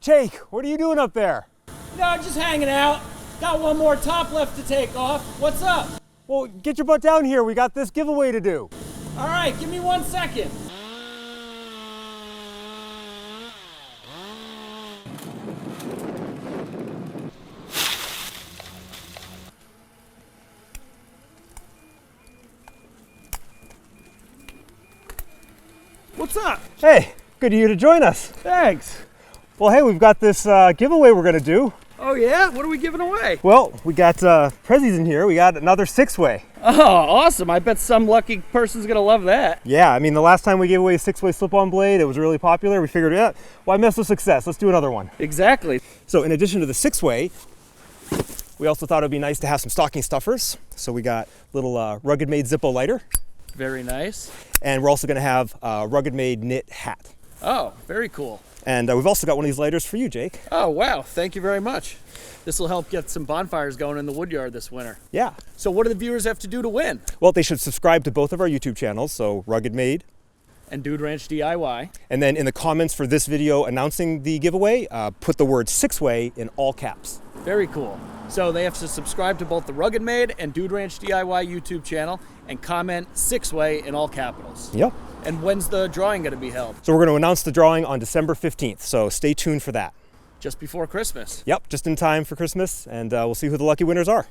Jake, what are you doing up there? No, just hanging out. Got one more top left to take off. What's up? Well, get your butt down here. We got this giveaway to do. All right, give me 1 second. What's up? Hey, good of you to join us. Thanks. Well, hey, we've got this giveaway we're gonna do. Oh yeah? What are we giving away? Well, we got prezzies in here. We got another SIXWAY. Oh, awesome. I bet some lucky person's gonna love that. Yeah, I mean, the last time we gave away a SIXWAY slip-on blade, it was really popular. We figured, yeah, why mess with success? Let's do another one. Exactly. So in addition to the SIXWAY, we also thought it'd be nice to have some stocking stuffers. So we got little RuggedMade Zippo lighter. Very nice. And we're also gonna have a RuggedMade knit hat. Oh, very cool. And we've also got one of these lighters for you, Jake. Oh, wow. Thank you very much. This will help get some bonfires going in the woodyard this winter. Yeah. So what do the viewers have to do to win? Well, they should subscribe to both of our YouTube channels, so RuggedMade. And Dude Ranch DIY. And then in the comments for this video announcing the giveaway, put the word SIXWAY in all caps. Very cool. So they have to subscribe to both the RuggedMade and Dude Ranch DIY YouTube channel and comment SIXWAY in all capitals. Yep. And when's the drawing going to be held? So we're going to announce the drawing on December 15th, so stay tuned for that. Just before Christmas. Yep, just in time for Christmas, and we'll see who the lucky winners are.